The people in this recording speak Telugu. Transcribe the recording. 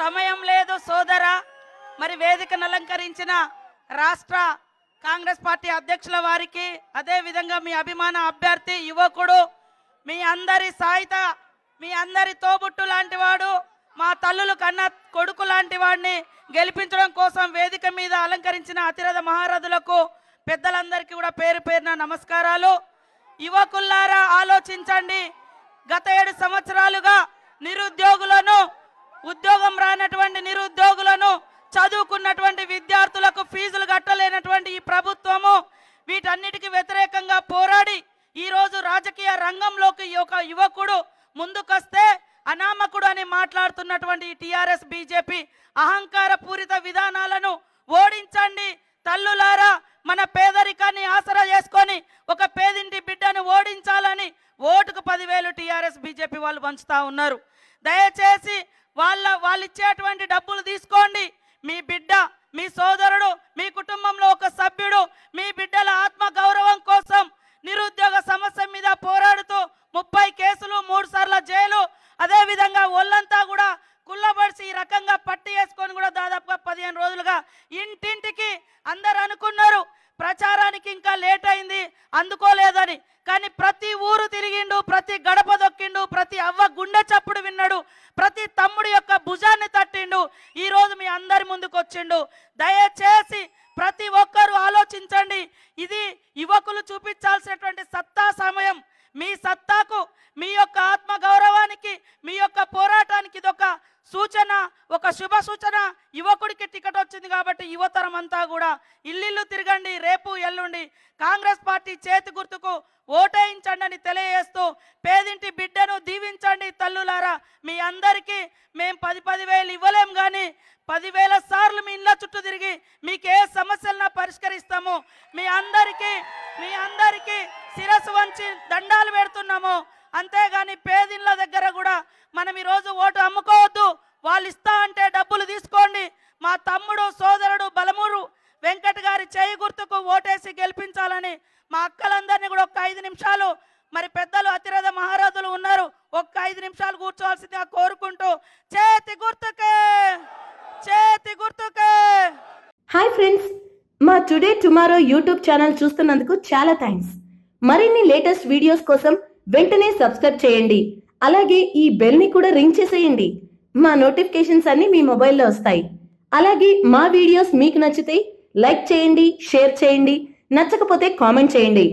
సమయం లేదు సోదరా. మరి వేదికను అలంకరించిన రాష్ట్ర కాంగ్రెస్ పార్టీ అధ్యక్షుల వారికి, అదే విధంగా మీ అభిమాన అభ్యర్థి యువకుడు, మీ అందరి సాయిత, మీ అందరి తోబుట్టు లాంటి వాడు, మా తల్లులు కన్న కొడుకు లాంటి వాడిని గెలిపించడం కోసం వేదిక మీద అలంకరించిన అతిరథ మహారథులకు పెద్దలందరికీ కూడా పేరు పేరున నమస్కారాలు. యువకుల్లారా ఆలోచించండి. గత 7 సంవత్సరాలుగా నిరుద్యోగులను, ఉద్యోగం రానటువంటి నిరుద్యోగులను, చదువుకున్నటువంటి విద్యార్థులకు ఫీజులు కట్టలేనటువంటి ఈ ప్రభుత్వము వీటన్నిటికీ వ్యతిరేకంగా పోరాడి ఈరోజు రాజకీయ రంగంలోకి ఒక యువకుడు ముందుకొస్తే అనామకుడు అని మాట్లాడుతున్నటువంటి టిఆర్ఎస్ బీజేపీ అహంకార పూరిత విధానాలను ఓడించండి. తల్లులారా, మన పేదరికాన్ని ఆసరా చేసుకొని ఒక పేదింటి బిడ్డను ఓడించాలని ఓటుకు 10,000 టిఆర్ఎస్ బీజేపీ వాళ్ళు పంచుతా ఉన్నారు. దయచేసి వాళ్ళు ఇచ్చేటువంటి డబ్బులు తీసుకోండి. మీ బిడ్డ, మీ సోదరుడు, మీ కుటుంబంలో ఒక సభ్యుడు మీ బిడ్డల ఆత్మ గౌరవం కోసం నిరుద్యోగ సమస్య మీద పోరాడుతూ 30 కేసులు, 3 సార్ల జైలు, అదే విధంగా ఒళ్ళంతా కూడా కుళ్ళబడిసి ఈ రకంగా పట్టి వేసుకొని కూడా దాదాపుగా 15 రోజులుగా ఇంటింటికి అందరు అనుకున్నారు ప్రచారానికి ఇంకా లేట్ అయింది, అందుకోలేదని. కానీ ప్రతి ఊరు తిరిగిండు, ప్రతి గడప దొక్కిండు, ప్రతి అవ్వ గుండె చప్పుడు విన్నాడు, ప్రతి తమ్ముడు యొక్క భుజాన్ని తట్టిండు. ఈరోజు మీ అందరి ముందుకు వచ్చిండు. దయచేసి ప్రతి ఒక్కరూ ఆలోచించండి. ఇది యువకులు చూపించాల్సినటువంటి సత్తా సమయం. మీ సత్తాకు, మీ యొక్క ఆత్మ గౌరవానికి, మీ యొక్క పోరాటానికి ఇదొక సూచన, ఒక శుభ సూచన. యువకుడికి టికెట్ వచ్చింది కాబట్టి యువతరం అంతా కూడా ఇల్లు తిరగండి. రేపు ఎల్లుండి కాంగ్రెస్ పార్టీ చేతి గుర్తుకు ఓటేయించండి అని తెలియజేస్తూ పేదింటి బిడ్డను దీవించండి. తల్లులారా, మీ అందరికీ మేము 10,000 ఇవ్వలేం, కానీ 10,000 సార్లు మీ ఇళ్ళ చుట్టూ తిరిగి మీకు ఏ సమస్యలను పరిష్కరిస్తాము. మీ అందరికీ శిరస్సు వంచి దండాలు పెడుతున్నాము. అంతేగాని పేదిళ్ళ దగ్గర కూడా మనం ఈరోజు ఓటు అమ్ముకోవద్దు. వాళ్ళు ఇస్తా అంటే డబ్బులు తీసుకోండి. మా తమ్ముడు, సోదరుడు బలమూరు వెంకట్ గారి చేయి గుర్తుకు ఓటేసి గెలిపించాలని మా అక్కలందరినీ కూడా ఒక 5 నిమిషాలు, మరి పెద్దలు అతిరథ మహారాజులు ఉన్నారు, ఒక్క 5 నిమిషాలు కూర్చోవాల్సిందిగా కోరుకుంటూ చేతి గుర్తుకే. హాయ్ ఫ్రెండ్స్, మా టుడే టుమారో యూట్యూబ్ ఛానల్ చూస్తున్నందుకు చాలా థ్యాంక్స్. మరిన్ని లేటెస్ట్ వీడియోస్ కోసం వెంటనే సబ్స్క్రైబ్ చేయండి. అలాగే ఈ బెల్ ని కూడా రింగ్ చేసేయండి. మా నోటిఫికేషన్స్ అన్ని మీ మొబైల్లో వస్తాయి. అలాగే మా వీడియోస్ మీకు నచ్చితే లైక్ చేయండి, షేర్ చేయండి, నచ్చకపోతే కామెంట్ చేయండి.